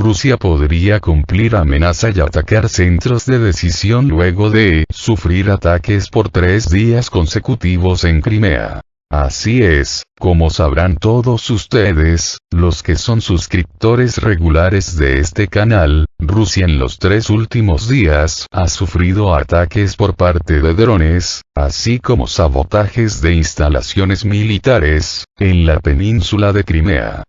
Rusia podría cumplir amenaza y atacar centros de decisión luego de sufrir ataques por 3 días consecutivos en Crimea. Así es, como sabrán todos ustedes, los que son suscriptores regulares de este canal, Rusia en los 3 últimos días ha sufrido ataques por parte de drones, así como sabotajes de instalaciones militares, en la península de Crimea.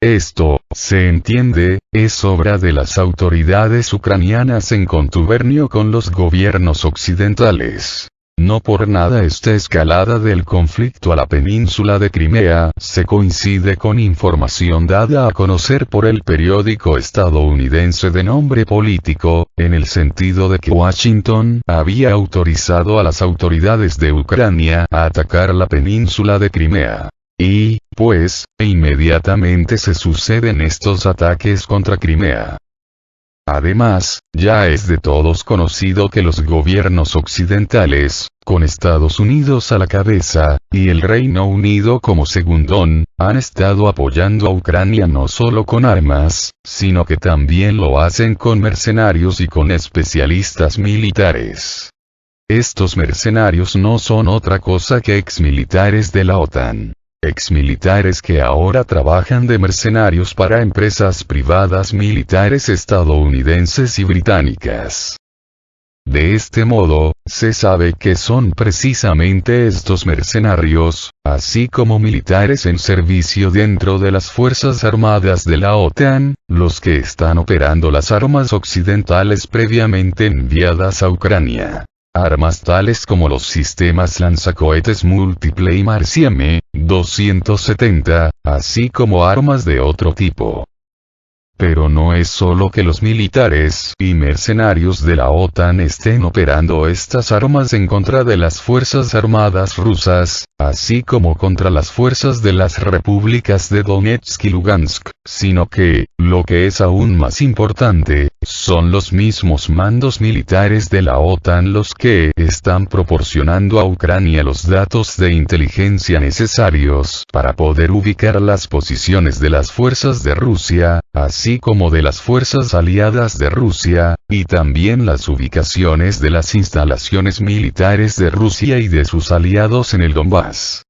Esto, se entiende, es obra de las autoridades ucranianas en contubernio con los gobiernos occidentales. No por nada esta escalada del conflicto a la península de Crimea se coincide con información dada a conocer por el periódico estadounidense de nombre Político, en el sentido de que Washington había autorizado a las autoridades de Ucrania a atacar la península de Crimea. Y, pues, inmediatamente se suceden estos ataques contra Crimea. Además, ya es de todos conocido que los gobiernos occidentales, con Estados Unidos a la cabeza, y el Reino Unido como segundón, han estado apoyando a Ucrania no solo con armas, sino que también lo hacen con mercenarios y con especialistas militares. Estos mercenarios no son otra cosa que exmilitares de la OTAN. Exmilitares que ahora trabajan de mercenarios para empresas privadas militares estadounidenses y británicas. De este modo, se sabe que son precisamente estos mercenarios, así como militares en servicio dentro de las Fuerzas Armadas de la OTAN, los que están operando las armas occidentales previamente enviadas a Ucrania. Armas tales como los sistemas lanzacohetes múltiple y M270, así como armas de otro tipo. Pero no es solo que los militares y mercenarios de la OTAN estén operando estas armas en contra de las Fuerzas Armadas rusas, así como contra las fuerzas de las repúblicas de Donetsk y Lugansk, sino que, lo que es aún más importante, son los mismos mandos militares de la OTAN los que están proporcionando a Ucrania los datos de inteligencia necesarios para poder ubicar las posiciones de las fuerzas de Rusia, así como de las fuerzas aliadas de Rusia, y también las ubicaciones de las instalaciones militares de Rusia y de sus aliados en el Donbass.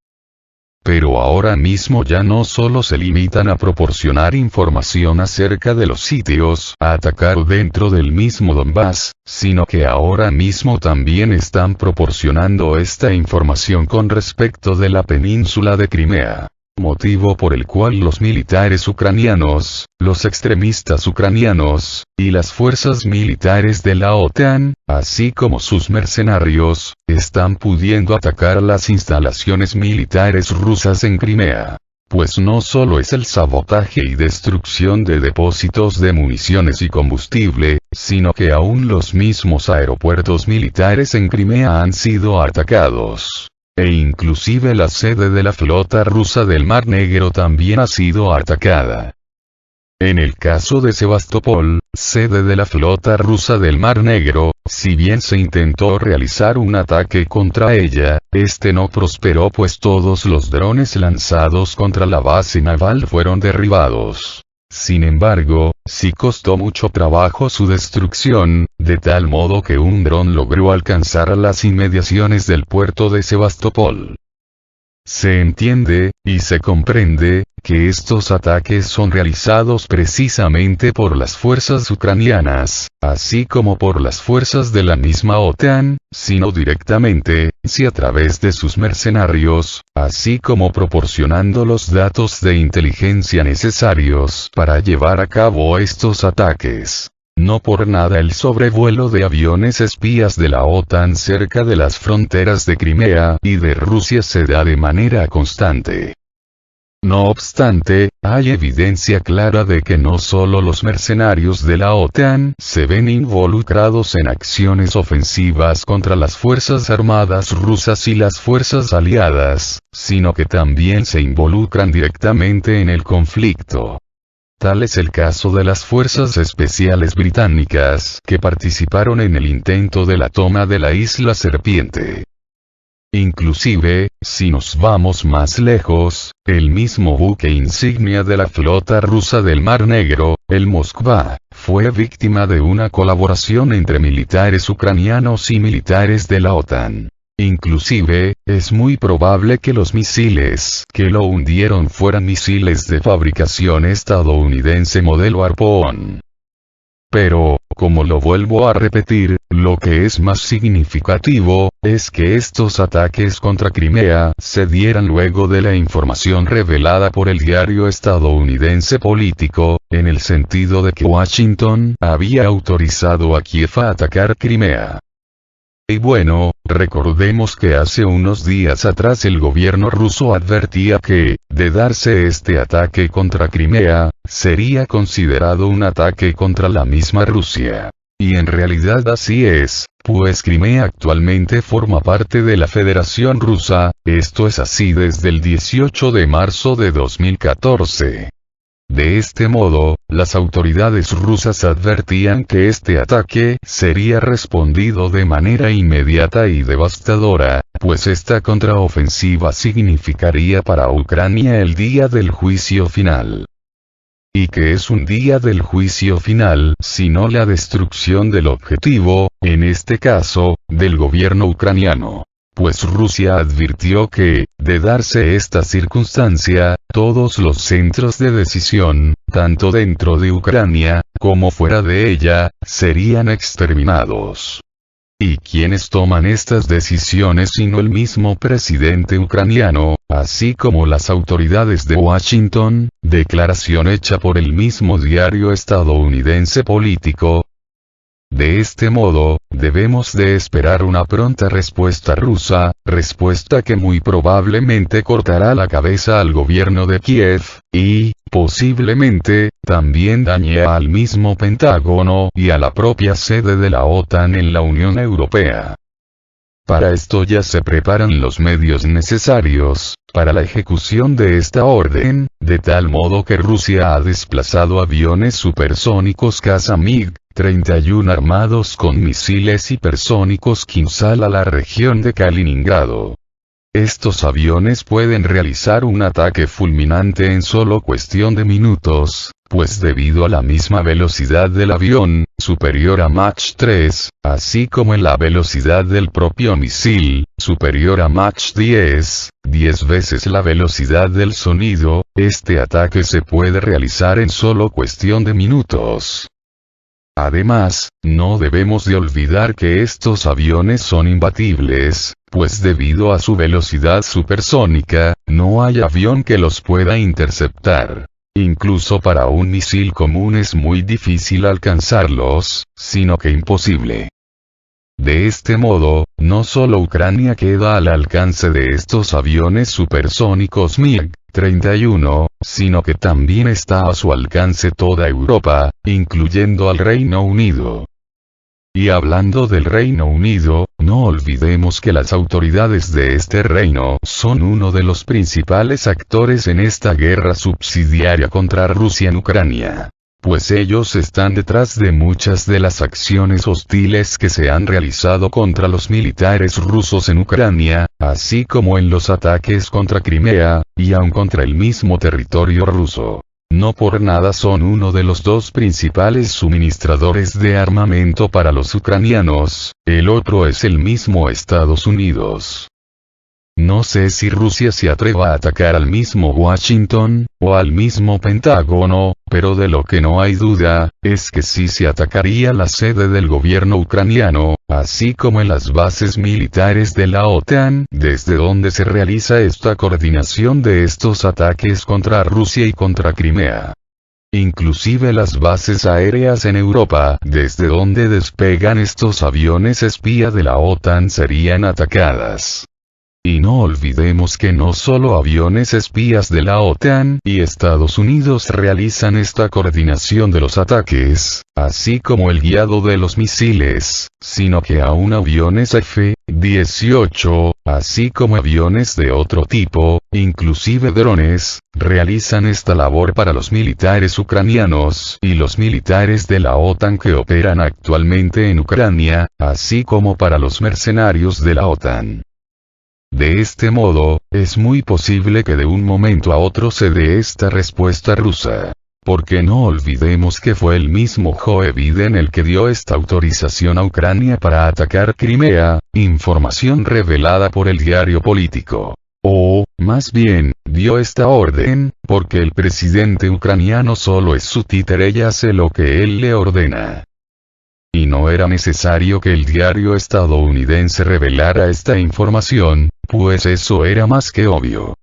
Pero ahora mismo ya no solo se limitan a proporcionar información acerca de los sitios a atacar dentro del mismo Donbass, sino que ahora mismo también están proporcionando esta información con respecto de la península de Crimea. Motivo por el cual los militares ucranianos, los extremistas ucranianos, y las fuerzas militares de la OTAN, así como sus mercenarios, están pudiendo atacar las instalaciones militares rusas en Crimea. Pues no solo es el sabotaje y destrucción de depósitos de municiones y combustible, sino que aún los mismos aeropuertos militares en Crimea han sido atacados. E inclusive la sede de la flota rusa del Mar Negro también ha sido atacada. En el caso de Sebastopol, sede de la flota rusa del Mar Negro, si bien se intentó realizar un ataque contra ella, este no prosperó pues todos los drones lanzados contra la base naval fueron derribados. Sin embargo, sí costó mucho trabajo su destrucción, de tal modo que un dron logró alcanzar las inmediaciones del puerto de Sebastopol. Se entiende, y se comprende, que estos ataques son realizados precisamente por las fuerzas ucranianas, así como por las fuerzas de la misma OTAN, sino directamente, si a través de sus mercenarios, así como proporcionando los datos de inteligencia necesarios para llevar a cabo estos ataques. No por nada el sobrevuelo de aviones espías de la OTAN cerca de las fronteras de Crimea y de Rusia se da de manera constante. No obstante, hay evidencia clara de que no solo los mercenarios de la OTAN se ven involucrados en acciones ofensivas contra las fuerzas armadas rusas y las fuerzas aliadas, sino que también se involucran directamente en el conflicto. Tal es el caso de las fuerzas especiales británicas que participaron en el intento de la toma de la isla Serpiente. Inclusive, si nos vamos más lejos, el mismo buque insignia de la flota rusa del Mar Negro, el Moskva, fue víctima de una colaboración entre militares ucranianos y militares de la OTAN. Inclusive, es muy probable que los misiles que lo hundieron fueran misiles de fabricación estadounidense modelo Harpoon. Pero, como lo vuelvo a repetir, lo que es más significativo, es que estos ataques contra Crimea se dieran luego de la información revelada por el diario estadounidense Político, en el sentido de que Washington había autorizado a Kiev a atacar Crimea. Y bueno, recordemos que hace unos días atrás el gobierno ruso advertía que, de darse este ataque contra Crimea, sería considerado un ataque contra la misma Rusia. Y en realidad así es, pues Crimea actualmente forma parte de la Federación Rusa, esto es así desde el 18 de marzo de 2014. De este modo, las autoridades rusas advertían que este ataque sería respondido de manera inmediata y devastadora, pues esta contraofensiva significaría para Ucrania el día del juicio final. ¿Y qué es un día del juicio final, sino la destrucción del objetivo, en este caso, del gobierno ucraniano? Pues Rusia advirtió que, de darse esta circunstancia, todos los centros de decisión, tanto dentro de Ucrania, como fuera de ella, serían exterminados. ¿Y quiénes toman estas decisiones sino el mismo presidente ucraniano, así como las autoridades de Washington? Declaración hecha por el mismo diario estadounidense Político. De este modo, debemos de esperar una pronta respuesta rusa, respuesta que muy probablemente cortará la cabeza al gobierno de Kiev, y, posiblemente, también dañe al mismo Pentágono y a la propia sede de la OTAN en la Unión Europea. Para esto ya se preparan los medios necesarios, para la ejecución de esta orden, de tal modo que Rusia ha desplazado aviones supersónicos caza MiG-31 armados con misiles hipersónicos Kinzhal a la región de Kaliningrado. Estos aviones pueden realizar un ataque fulminante en solo cuestión de minutos, pues debido a la misma velocidad del avión, superior a Mach 3, así como en la velocidad del propio misil, superior a Mach 10 veces la velocidad del sonido, este ataque se puede realizar en solo cuestión de minutos. Además, no debemos de olvidar que estos aviones son imbatibles, pues debido a su velocidad supersónica, no hay avión que los pueda interceptar. Incluso para un misil común es muy difícil alcanzarlos, sino que imposible. De este modo, no solo Ucrania queda al alcance de estos aviones supersónicos MiG-31, sino que también está a su alcance toda Europa, incluyendo al Reino Unido. Y hablando del Reino Unido, no olvidemos que las autoridades de este reino son uno de los principales actores en esta guerra subsidiaria contra Rusia en Ucrania. Pues ellos están detrás de muchas de las acciones hostiles que se han realizado contra los militares rusos en Ucrania, así como en los ataques contra Crimea, y aun contra el mismo territorio ruso. No por nada son uno de los dos principales suministradores de armamento para los ucranianos, el otro es el mismo Estados Unidos. No sé si Rusia se atreva a atacar al mismo Washington, o al mismo Pentágono, pero de lo que no hay duda, es que sí se atacaría la sede del gobierno ucraniano, así como en las bases militares de la OTAN, desde donde se realiza esta coordinación de estos ataques contra Rusia y contra Crimea. Inclusive las bases aéreas en Europa, desde donde despegan estos aviones espía de la OTAN serían atacadas. Y no olvidemos que no solo aviones espías de la OTAN y Estados Unidos realizan esta coordinación de los ataques, así como el guiado de los misiles, sino que aún aviones F-18, así como aviones de otro tipo, inclusive drones, realizan esta labor para los militares ucranianos y los militares de la OTAN que operan actualmente en Ucrania, así como para los mercenarios de la OTAN. De este modo, es muy posible que de un momento a otro se dé esta respuesta rusa. Porque no olvidemos que fue el mismo Joe Biden el que dio esta autorización a Ucrania para atacar Crimea, información revelada por el diario político. O, más bien, dio esta orden, porque el presidente ucraniano solo es su títere y hace lo que él le ordena. Y no era necesario que el diario estadounidense revelara esta información, pues eso era más que obvio.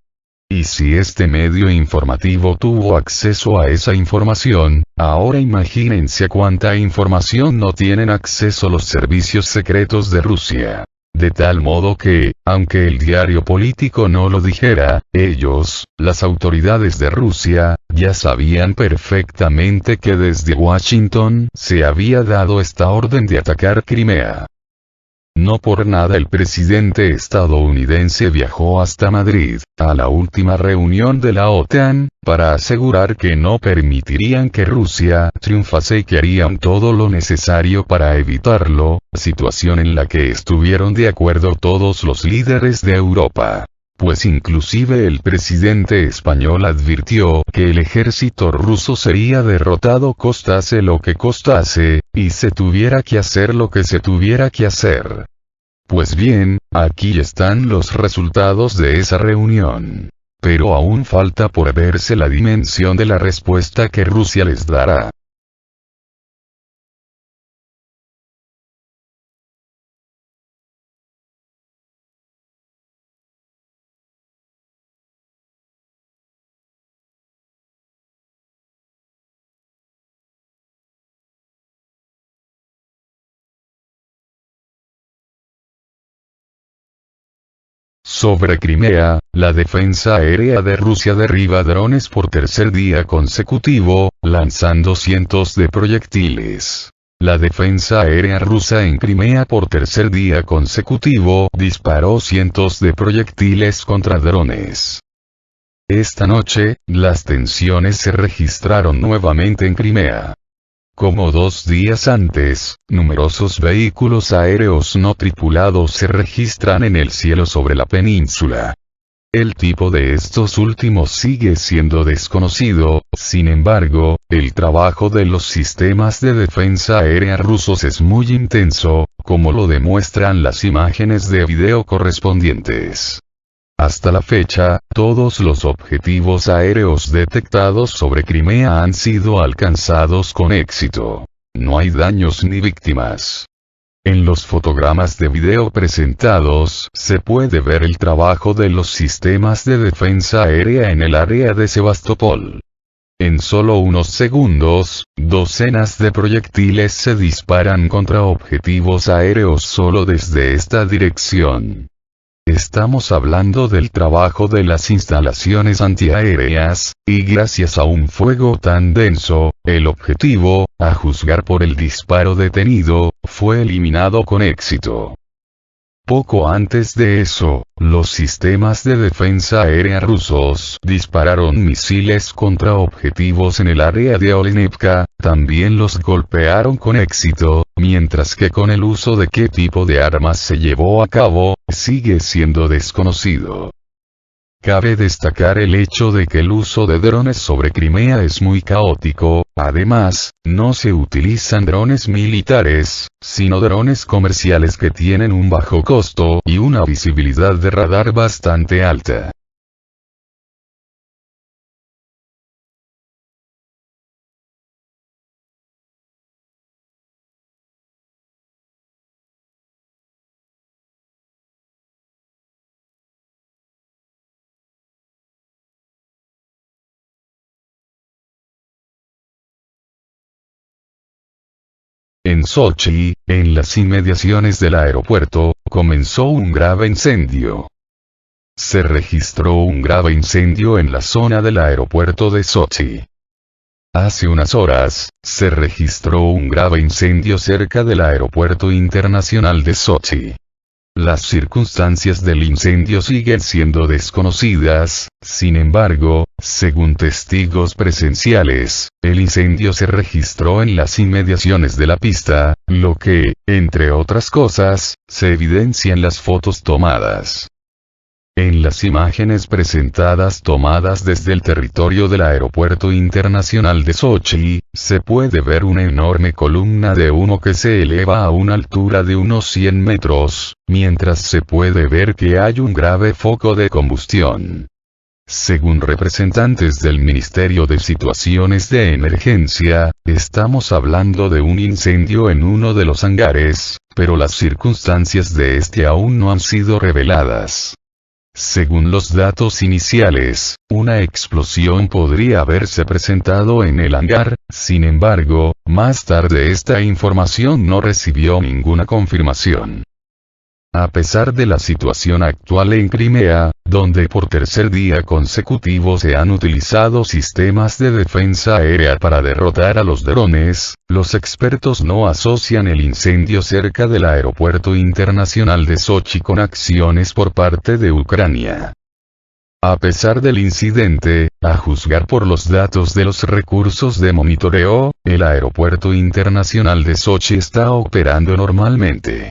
Y si este medio informativo tuvo acceso a esa información, ahora imagínense a cuánta información no tienen acceso los servicios secretos de Rusia. De tal modo que, aunque el diario político no lo dijera, ellos, las autoridades de Rusia, ya sabían perfectamente que desde Washington se había dado esta orden de atacar Crimea. No por nada el presidente estadounidense viajó hasta Madrid, a la última reunión de la OTAN, para asegurar que no permitirían que Rusia triunfase y que harían todo lo necesario para evitarlo, situación en la que estuvieron de acuerdo todos los líderes de Europa. Pues inclusive el presidente español advirtió que el ejército ruso sería derrotado costase lo que costase, y se tuviera que hacer lo que se tuviera que hacer. Pues bien, aquí están los resultados de esa reunión. Pero aún falta por verse la dimensión de la respuesta que Rusia les dará. Sobre Crimea, la defensa aérea de Rusia derriba drones por tercer día consecutivo, lanzando cientos de proyectiles. La defensa aérea rusa en Crimea por tercer día consecutivo disparó cientos de proyectiles contra drones. Esta noche, las tensiones se registraron nuevamente en Crimea. Como 2 días antes, numerosos vehículos aéreos no tripulados se registran en el cielo sobre la península. El tipo de estos últimos sigue siendo desconocido, sin embargo, el trabajo de los sistemas de defensa aérea rusos es muy intenso, como lo demuestran las imágenes de video correspondientes. Hasta la fecha, todos los objetivos aéreos detectados sobre Crimea han sido alcanzados con éxito. No hay daños ni víctimas. En los fotogramas de video presentados, se puede ver el trabajo de los sistemas de defensa aérea en el área de Sebastopol. En solo unos segundos, docenas de proyectiles se disparan contra objetivos aéreos solo desde esta dirección. Estamos hablando del trabajo de las instalaciones antiaéreas, y gracias a un fuego tan denso, el objetivo, a juzgar por el disparo detenido, fue eliminado con éxito. Poco antes de eso, los sistemas de defensa aérea rusos dispararon misiles contra objetivos en el área de Olenivka, también los golpearon con éxito, mientras que con el uso de qué tipo de armas se llevó a cabo, sigue siendo desconocido. Cabe destacar el hecho de que el uso de drones sobre Crimea es muy caótico, además, no se utilizan drones militares, sino drones comerciales que tienen un bajo costo y una visibilidad de radar bastante alta. En Sochi, en las inmediaciones del aeropuerto, comenzó un grave incendio. Se registró un grave incendio en la zona del aeropuerto de Sochi. Hace unas horas, se registró un grave incendio cerca del aeropuerto internacional de Sochi. Las circunstancias del incendio siguen siendo desconocidas, sin embargo, según testigos presenciales, el incendio se registró en las inmediaciones de la pista, lo que, entre otras cosas, se evidencia en las fotos tomadas. En las imágenes presentadas tomadas desde el territorio del Aeropuerto Internacional de Sochi, se puede ver una enorme columna de humo que se eleva a una altura de unos 100 metros, mientras se puede ver que hay un grave foco de combustión. Según representantes del Ministerio de Situaciones de Emergencia, estamos hablando de un incendio en uno de los hangares, pero las circunstancias de este aún no han sido reveladas. Según los datos iniciales, una explosión podría haberse presentado en el hangar, sin embargo, más tarde esta información no recibió ninguna confirmación. A pesar de la situación actual en Crimea, donde por tercer día consecutivo se han utilizado sistemas de defensa aérea para derrotar a los drones, los expertos no asocian el incendio cerca del Aeropuerto Internacional de Sochi con acciones por parte de Ucrania. A pesar del incidente, a juzgar por los datos de los recursos de monitoreo, el Aeropuerto Internacional de Sochi está operando normalmente.